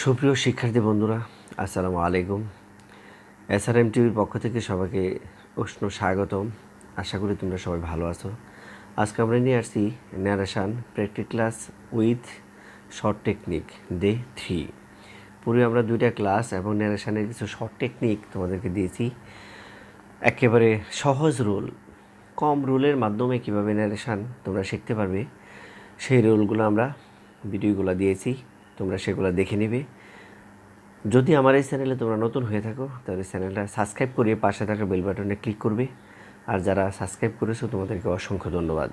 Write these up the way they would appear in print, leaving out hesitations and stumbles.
সুপ্রিয় শিক্ষার্থী বন্ধুরা, আসসালামু আলাইকুম। এসআরএম টিভির পক্ষ থেকে সবাইকে উষ্ণ স্বাগতম। আশা করি তোমরা সবাই ভালো আছো। আজকে আমরা নিয়ে আসছি narration practice class with short technique day 3। পূর্বে আমরা 2টা ক্লাস এবং ন্যারেশনের কিছু শর্ট টেকনিক তোমাদেরকে দিয়েছি। একেবারে সহজ রুল, কম রুলের মাধ্যমে কীভাবে ন্যারেশন তোমরা শিখতে পারবে সেই রুলগুলো আমরা ভিডিওগুলো দিয়েছি, তোমরা সেগুলো দেখে নেবে। যদি আমার এই চ্যানেলে তোমরা নতুন হয়ে থাকো তাহলে চ্যানেলটা সাবস্ক্রাইব করে পাশে থাকা বেল বাটনে ক্লিক করবে। আর যারা সাবস্ক্রাইব করেছো তোমাদেরকে অসংখ্য ধন্যবাদ।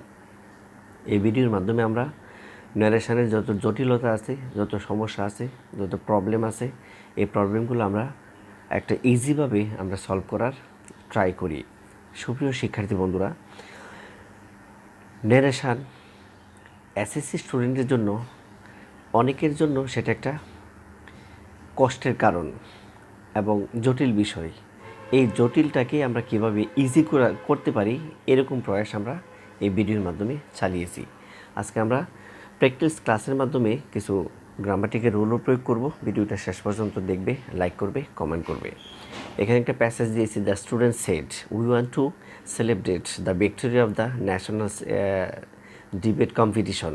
এই ভিডিওর মাধ্যমে আমরা ন্যারেশনের যত জটিলতা আছে, যত সমস্যা আছে, যত প্রবলেম আছে, এই প্রবলেমগুলো আমরা একটা ইজিভাবে আমরা সলভ করার ট্রাই করি। সুপ্রিয় শিক্ষার্থী বন্ধুরা, ন্যারেশন এসএসসি স্টুডেন্টের জন্য, অনেকের জন্য সেটা একটা কষ্টের কারণ এবং জটিল বিষয়। এই জটিলটাকে আমরা কীভাবে ইজি করতে পারি এরকম প্রয়াস আমরা এই ভিডিওর মাধ্যমে চালিয়েছি। আজকে আমরা প্র্যাকটিস ক্লাসের মাধ্যমে কিছু গ্রামাটিকের রুলও প্রয়োগ করব। ভিডিওটা শেষ পর্যন্ত দেখবে, লাইক করবে, কমেন্ট করবে। এখানে একটা প্যাসেজ দিয়েছি, the student said we want to celebrate the victory of the national debate competition.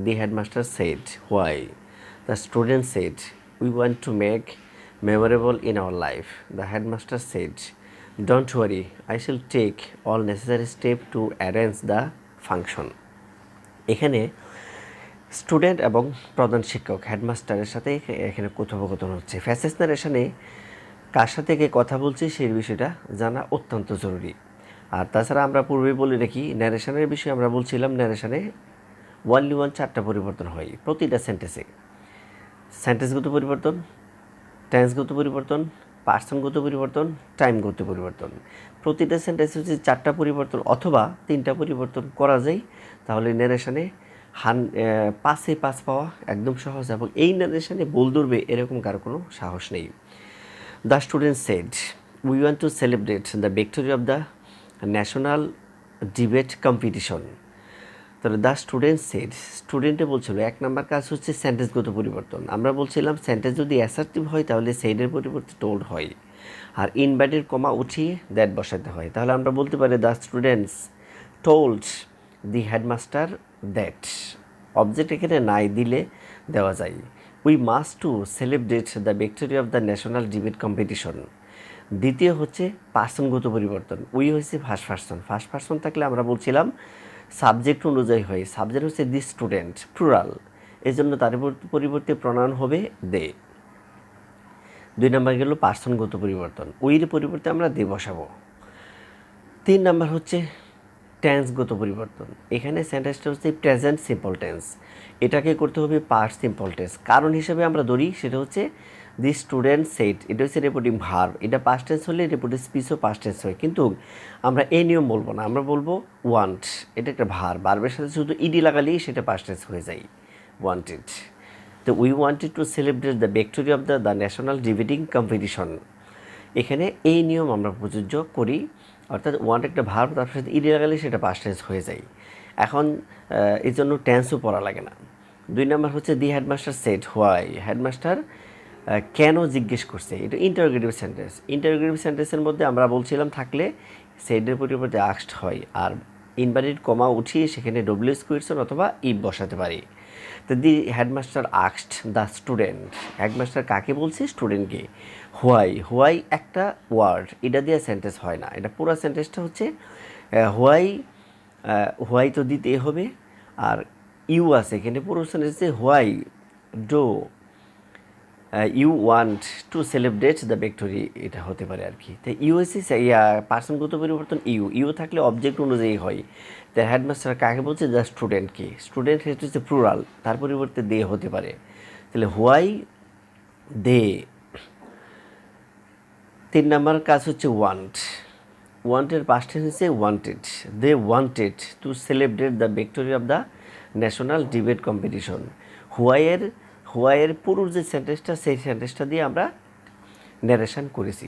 The headmaster said, why? The student said, we want to make memorable in our life. The headmaster said, don't worry, I shall take all necessary steps to arrange the function. এখানে student এবং প্রধান শিক্ষক হেডমাস্টারের সাথে এখানে কথোপকথন হচ্ছে। ফ্যাসেস নারেশনে কার সাথে কে কথা বলছে সেই বিষয়টা জানা অত্যন্ত জরুরি। আর তাছাড়া আমরা পূর্বে বলে রাখি, ন্যারেশনের বিষয়ে আমরা বলছিলাম ন্যারেশনে 4টা পরিবর্তন হয় প্রতিটা সেন্টেন্সে। সেন্টেন্সগত পরিবর্তন, টেন্সগত পরিবর্তন, পার্সনগত পরিবর্তন, টাইমগত পরিবর্তন। প্রতিটা সেন্টেন্সে যদি 4টা পরিবর্তন অথবা 3টা পরিবর্তন করা যায় তাহলে ন্যারেশনে 5-এ 5 পাওয়া একদম সহজ। এবং এই ন্যারেশনে ভুল ধরবে এরকম কারো কোনো সাহস নেই। The student said we want to celebrate the victory of the national debate competition. তাহলে দ্য স্টুডেন্ট সেড, স্টুডেন্টে বলছিল 1 নম্বর কাজ হচ্ছে সেন্টেন্সগত পরিবর্তন। আমরা বলছিলাম সেন্টেন্স যদি অ্যাসার্টিভ হয় তাহলে সেইডের পরিবর্তে টোল্ড হয়, আর ইনভার্টেড কমা উঠিয়ে দ্যাট বসাতে হয়। তাহলে আমরা বলতে পারি the students told the headmaster that. Object এখানে নাই দিলে দেওয়া যায়। We must to celebrate the victory of the national debate competition. দ্বিতীয় হচ্ছে পার্সনগত পরিবর্তন। উই হচ্ছে ফার্স্ট পার্সন। ফার্স্ট পার্সন থাকলে আমরা বলছিলাম সাবজেক্ট অনুযায়ী হয়। সাবজেক্ট হচ্ছে দি স্টুডেন্ট, প্লুরাল, এই জন্য তার পরিবর্তে প্রনাউন হবে দে। 2 নম্বর গেল পার্সনগত পরিবর্তন, উইর পরিবর্তে আমরা দে বসাবো। 3 নম্বর হচ্ছে টেন্সগত পরিবর্তন। এখানে সেন্টেন্সটা হচ্ছে প্রেজেন্ট সিম্পল টেন্স, এটাকে করতে হবে পাস্ট সিম্পল টেন্স। কারণ হিসেবে আমরা ধরি সেটা হচ্ছে দি স্টুডেন্ট সেড, এটা হচ্ছে রেপোর্টিং ভার্ব, এটা পাস্ট টেন্স হলে রেপোর্টিং স্পিচও পাস্ট টেন্স হয়। কিন্তু আমরা এই নিয়ম বলবো না, আমরা বলবো ওয়ান্ট, এটা একটা ভার্ব, ভার্বের সাথে শুধু ইডি লাগালেই সেটা পাস্ট টেন্স হয়ে যায়, ওয়ান্টেড। তো we wanted to celebrate the victory of the national debating competition. এখানে এই নিয়ম আমরা প্রযোজ্য করি, অর্থাৎ ওয়ান্ট একটা ভার্ব, তার সাথে ইডি লাগালে সেটা পাস্ট টেন্স হয়ে যায়। এখন এই জন্য টেন্সও পড়া লাগে না। 2 নম্বর হচ্ছে the headmaster said why. Headmaster কেন জিজ্ঞেস করছে, এটা ইন্টারোগেটিভ সেন্টেন্স। ইন্টারোগেটিভ সেন্টেন্সের মধ্যে আমরা বলছিলাম থাকলে সেডের পরিবর্তে আস্কড হয়, আর ইনভার্টেড কমা উঠিয়ে সেখানে ডব্লিউএস কোয়েশ্চন অথবা ইফ বসাতে পারি। তো the headmaster asked the student, headmaster কাকে বলছে, স্টুডেন্টকে। হোয়াই, হোয়াই একটা ওয়ার্ড, এটা দিয়ে সেন্টেন্স হয় না, এটা পুরো সেন্টেন্সটা হচ্ছে হোয়াই। হোয়াই তো দিতে হবে, আর ইউ আছে এখানে পুরো সেন্টেন্সে। Why do you want to celebrate the victory, এটা হতে পারে আর কি। তো ইউ হচ্ছে পার্সনগত পরিবর্তন, ইউ, ইউ থাকলে অবজেক্ট অনুযায়ী হয়। তো হেডমাস্টার কাকে বলছে, দ্য স্টুডেন্টকে। স্টুডেন্ট হচ্ছে প্লুরাল, তার পরিবর্তে দে হতে পারে। তাহলে হোয়াই দে। 3 নম্বর কাজ হচ্ছে ওয়ান্ট। ওয়ান্টের পাস্ট টেন্স হচ্ছে wanted. They wanted to celebrate the victory of the national debate competition. হোয়াইয়ের পুরুষ যে সেন্টেন্সটা, সেই সেন্টেন্সটা দিয়ে আমরা ন্যারেশন করেছি।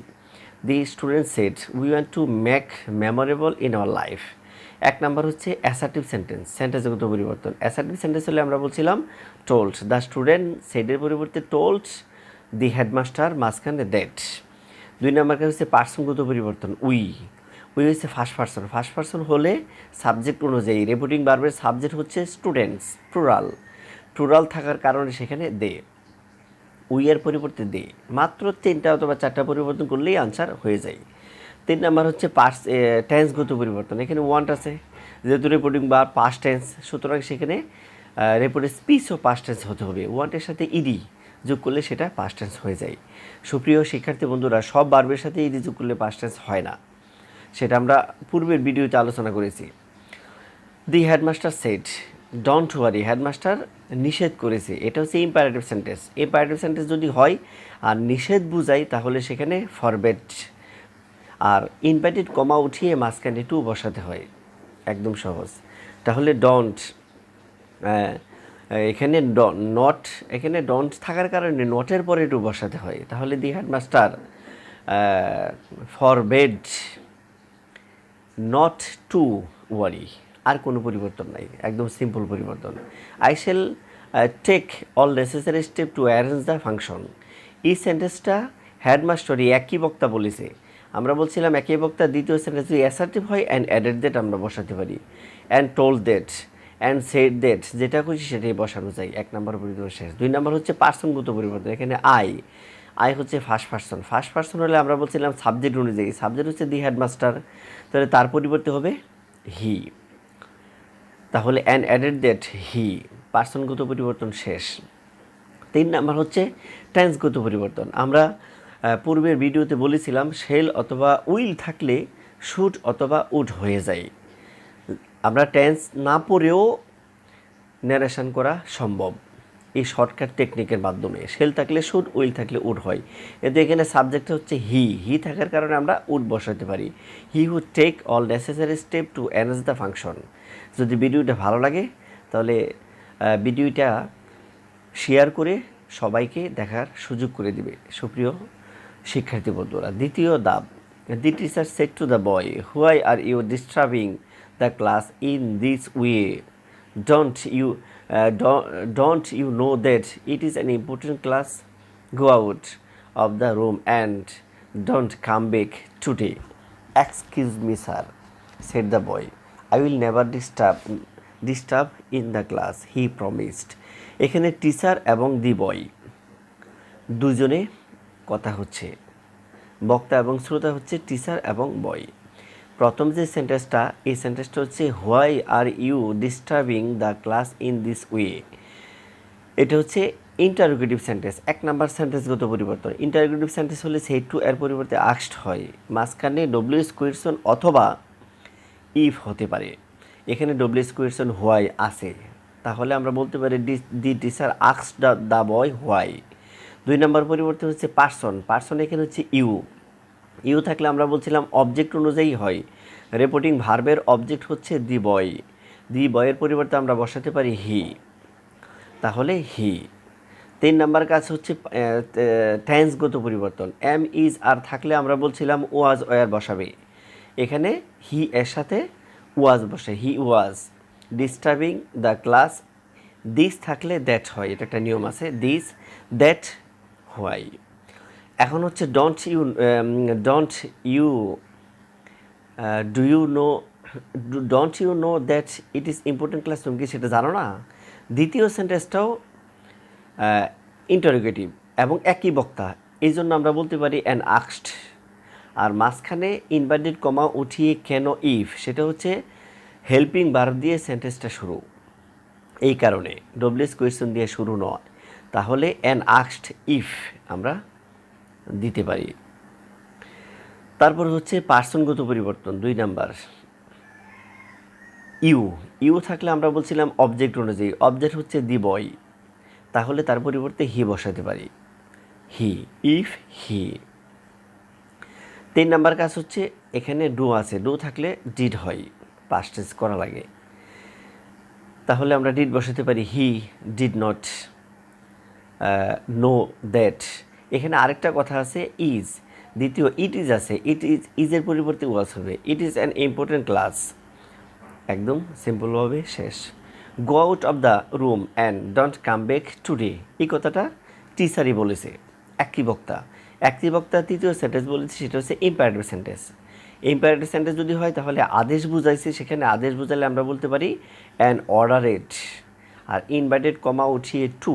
The student said we want to make memorable in our life. এক নাম্বার হচ্ছে অ্যাসার্টিভ সেন্টেন্স, সেন্টেন্সগত পরিবর্তন। অ্যাসার্টিভ সেন্টেন্স হলে আমরা বলছিলাম টোল্ড দ্য স্টুডেন্ট, সেডের পরিবর্তে টোল্ড দি হেডমাস্টার, মাঝখানে দ্যাট। দুই নাম্বার কাজ হচ্ছে পার্সনগত পরিবর্তন, উই হচ্ছে ফার্স্ট পার্সন। ফার্স্ট পার্সন হলে সাবজেক্ট অনুযায়ী রিপোর্টিং ভার্বের সাবজেক্ট হচ্ছে স্টুডেন্টস, প্লুরাল থাকার কারণে সেখানে দে, উইয়ের পরিবর্তে দে। মাত্র 3টা অথবা 4টা পরিবর্তন করলেই আনসার হয়ে যায়। 3 নাম্বার হচ্ছে টেন্সগত পরিবর্তন। এখানে ওয়ান্ট আছে, যেহেতু রিপোর্টিং বা পাস্ট টেন্স, সুতরাং সেখানে রিপোর্টের স্পিচও পাস্ট টেন্স হতে হবে। ওয়ান্টের সাথে ইডি যোগ করলে সেটা পাস্ট টেন্স হয়ে যায়। সুপ্রিয় শিক্ষার্থী বন্ধুরা, সব ভার্বের সাথে ইডি যোগ করলে পাস্ট টেন্স হয় না, সেটা আমরা পূর্বের ভিডিওতে আলোচনা করেছি। The headmaster said, don't worry, headmaster নিষেধ করেছে, এটা হচ্ছে ইম্পারেটিভ সেন্টেন্স। ইম্পারেটিভ সেন্টেন্স যদি হয় আর নিষেধ বুঝাই তাহলে সেখানে ফরবেড, আর ইনভাইটেড কমা উঠিয়ে মাঝখানে টু বসাতে হয়, একদম সহজ। তাহলে ডন্ট, এখানে নট, এখানে ডন্ট থাকার কারণে নটের পরে টু বসাতে হয়। তাহলে the headmaster forbade not to worry, আর কোনো পরিবর্তন নাই, একদম সিম্পল পরিবর্তন। I shall take all necessary step to arrange the function. এই সেন্টেন্সটা হেডমাস্টারই একই বক্তা বলেছে। আমরা বলছিলাম একই বক্তা দ্বিতীয় সেন্টেন্স যদি অ্যাসার্টিভ হয় অ্যান্ড অ্যাডেড দ্যাট আমরা বসাতে পারি, and told that, and said that, যেটা খুশি সেটাই বসানো যায়। 1 নম্বর পরিবর্তন শেষ। 2 নম্বর হচ্ছে পার্সনগত পরিবর্তন। এখানে আই হচ্ছে ফার্স্ট পার্সন। ফার্স্ট পার্সন হলে আমরা বলছিলাম সাবজেক্ট অনুযায়ী, সাবজেক্ট হচ্ছে দি হেডমাস্টার, তাহলে তার পরিবর্তে হবে হি। তাহলে অ্যান্ড অ্যাডেড দ্যাট হি, পার্সনগত পরিবর্তন শেষ। 3 নাম্বার হচ্ছে টেন্সগত পরিবর্তন। আমরা পূর্বের ভিডিওতে বলেছিলাম শেল অথবা উইল থাকলে শুড অথবা উড হয়ে যায়। আমরা টেন্স না পড়েও ন্যারেশন করা সম্ভব এই শর্টকাট টেকনিকের মাধ্যমে। শেল থাকলে শুড, উইল থাকলে উড হয়। কিন্তু এখানে সাবজেক্ট হচ্ছে হি থাকার কারণে আমরা উড বসাতে পারি। He would take all necessary step to arrange the function. যদি ভিডিওটা ভালো লাগে তাহলে ভিডিওটা শেয়ার করে সবাইকে দেখার সুযোগ করে দিবে সুপ্রিয় শিক্ষার্থী বন্ধুরা। দ্বিতীয় ধাপ, the teacher said to the boy, why are you disturbing the class in this way, don't you know that it is an important class? Go out of the room and don't come back today. Excuse me, sir, said the boy. I will never disturb in the class, he promised. এখানে teacher এবং দি বয় দুজনে কথা হচ্ছে, বক্তা এবং শ্রোতা হচ্ছে teacher এবং বয়। প্রথম যে সেন্টেন্সটা, এই সেন্টেন্সটা হচ্ছে why are you disturbing the class in this way. এটা হচ্ছে ইন্টারোগেটিভ সেন্টেন্স, 1 নাম্বার সেন্টেন্সগত পরিবর্তন। ইন্টারোগেটিভ সেন্টেন্স হলে সেড টু এর পরিবর্তে আস্কড হয়, মাঝখানে ডব্লিউএস কোয়েশ্চন অথবা ইফ হতে পারে। এখানে ডব্লিউএস কোয়েশ্চন হোয়াই আছে, তাহলে আমরা বলতে পারি the teacher asked the boy why. 2 নম্বর পরিবর্তন হচ্ছে পার্সন এখানে হচ্ছে ইউ থাকলে আমরা বলছিলাম অবজেক্ট অনুযায়ী হয়। রিপোর্টিং ভার্বের অবজেক্ট হচ্ছে দি বয়ের পরিবর্তে আমরা বসাতে পারি হি, তাহলে হি। 3 নাম্বার কাজ হচ্ছে টেন্সগত পরিবর্তন। এম ইজ আর থাকলে আমরা বলছিলাম ওয়াজ ওয়ার বসাবে, এখানে হি এর সাথে ওয়াজ বসে, হি ওয়াজ ডিস্টার্বিং দ্য ক্লাস। দিস থাকলে দ্যাট হয়, এটা একটা নিয়ম আছে, দিস দ্যাট হোয়াই। এখন হচ্ছে don't you know that it is important class, তুমি কি সেটা জানো না? দ্বিতীয় সেন্টেন্সটাও ইন্টারোগেটিভ এবং একই বক্তা, এই জন্য আমরা বলতে পারি অ্যান আস্কড। আর মাঝখানে ইনভার্টেড কমা উঠিয়ে কেন ইফ, সেটা হচ্ছে হেল্পিং ভার্ব দিয়ে সেন্টেন্সটা শুরু, এই কারণে ডব্লিউএস কোয়েশ্চন দিয়ে শুরু নয়। তাহলে অ্যান আস্কড ইফ আমরা দিতে পারি। তারপর হচ্ছে পার্সনগত পরিবর্তন। 2 নাম্বার ইউ থাকলে আমরা বলছিলাম অবজেক্ট অনুযায়ী, অবজেক্ট হচ্ছে দি বয়, তাহলে তার পরিবর্তে হি বসাতে পারি, হি, ইফ হি। 3 নাম্বার কাজ হচ্ছে এখানে ডু আছে, ডু থাকলে ডিড হয়, পাস্ট টেন্স করা লাগে, তাহলে আমরা ডিড বসাতে পারি, he did not know that. এখানে আরেকটা কথা আছে ইজ, দ্বিতীয় ইট ইজ আছে, ইজের পরিবর্তে ওয়াজ হবে, it is an important class, একদম সিম্পলভাবে শেষ। Go out of the room and don't come back today, এই কথাটা টিচারই বলেছে, একই বক্তা। একই বক্তা তৃতীয় সেন্টেন্স বলেছে, সেটা হচ্ছে ইম্পারেটিভ সেন্টেন্স। ইম্পারেটিভ সেন্টেন্স যদি হয় তাহলে আদেশ বুঝাইছে, সেখানে আদেশ বুঝালে আমরা বলতে পারি অ্যান অর্ডারেড। আর ইনভাইটেড কমা উঠিয়ে টু,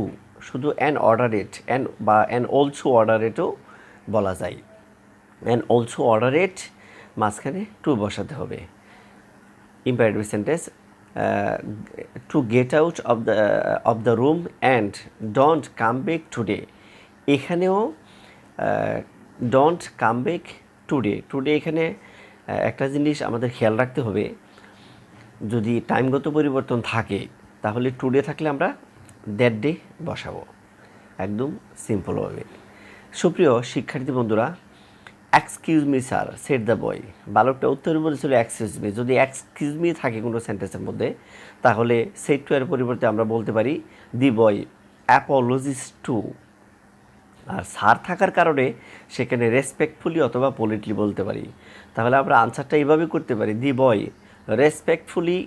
শুধু অ্যান অর্ডারেড, অ্যান বা অ্যান অলসো অর্ডারেডও বলা যায়। অ্যান অলসো অর্ডারেড মাঝখানে টু বসাতে হবে। Imperative sentence to get out of the room and don't come back today, এখানেও don't come back today. Today এখানে একটা জিনিস আমাদের খেয়াল রাখতে হবে, যদি টাইমগত পরিবর্তন থাকে তাহলে টুডে থাকলে আমরা দ্যাট ডে বসাবো, একদম সিম্পলভাবে। সুপ্রিয় শিক্ষার্থী বন্ধুরা, excuse me sir said the boy, বালকটা উত্তরে বলেছিল এক্সকিউজ মি। যদি এক্সকিউজ মি থাকে কোনো সেন্টেন্সের মধ্যে তাহলে সেড টু এর পরিবর্তে আমরা বলতে পারি দি বয় অ্যাপোলজিস টু। আর স্যার থাকার কারণে সেখানে রেসপেক্টফুলি অথবা পোলিটলি বলতে পারি। তাহলে আমরা আনসারটা এইভাবে করতে পারি, দি বয় রেসপেক্টফুলি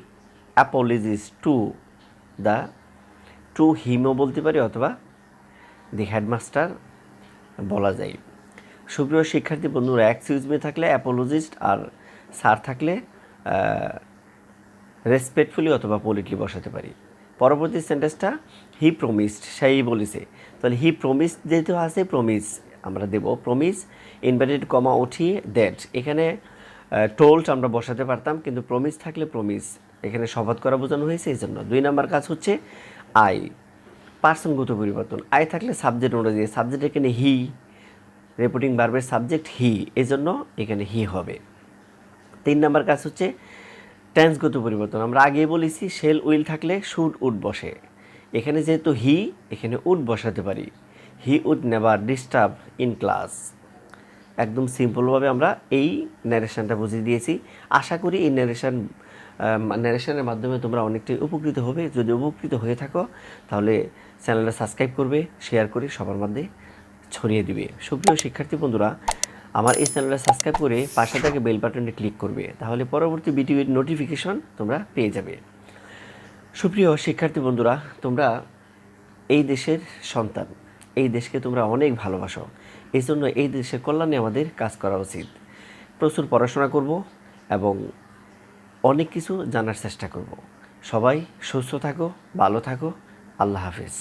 অ্যাপোলজিস টু হিমও বলতে পারি, অথবা দি হেডমাস্টার বলা যায়। সুপ্রিয় শিক্ষার্থী বন্ধুরা, এক্সকিউজ মি থাকলে অ্যাপোলজিস্ট, আর স্যার থাকলে রেসপেক্টফুলি অথবা পোলিটলি বসাতে পারি। পরবর্তী সেন্টেন্সটা হি প্রমিসড, সেই বলেছে। তাহলে হি প্রমিসড যেহেতু আছে, প্রমিস আমরা দেব, প্রমিস ইনভার্টেড কমা উঠিয়ে দ্যাট, এখানে টোল্ড আমরা বসাতে পারতাম, কিন্তু প্রমিস থাকলে প্রমিস, এখানে শপথ করা বোঝানো হয়েছে, এই জন্য। 2 নম্বর কাজ হচ্ছে আই, পার্সনগত পরিবর্তন। আই থাকলে সাবজেক্ট অনুযায়ী, সাবজেক্ট এখানে হি, রিপোর্টিং ভার্বের সাবজেক্ট হি, এজন্য এখানে হি হবে। 3 নম্বর কাজ হচ্ছে টেন্সগত পরিবর্তন। আমরা আগেই বলেছি শেল উইল থাকলে শুড উড বসে, এখানে যেহেতু হি, এখানে উড বসাতে পারি, he would never disturb in class. একদম সিম্পলভাবে আমরা এই ন্যারেশনটা বুঝিয়ে দিয়েছি। আশা করি এই ন্যারেশনের মাধ্যমে তোমরা অনেকটাই উপকৃত হবে। যদি উপকৃত হয়ে থাকো তাহলে চ্যানেলটা সাবস্ক্রাইব করবে, শেয়ার করে সবার মধ্যে ছড়িয়ে দিবে। সুপ্রিয় শিক্ষার্থী বন্ধুরা, আমার এই চ্যানেলটা সাবস্ক্রাইব করে পাশে থেকে বেল বাটনে ক্লিক করবে, তাহলে পরবর্তী ভিডিওর নোটিফিকেশন তোমরা পেয়ে যাবে। সুপ্রিয় শিক্ষার্থী বন্ধুরা, তোমরা এই দেশের সন্তান, এই দেশকে তোমরা অনেক ভালোবাসো, এই জন্য এই দেশের কল্যাণে আমাদের কাজ করা উচিত। প্রচুর পড়াশোনা করব এবং অনেক কিছু জানার চেষ্টা করব। সবাই সুস্থ থাকো, ভালো থাকো, আল্লাহ হাফেজ।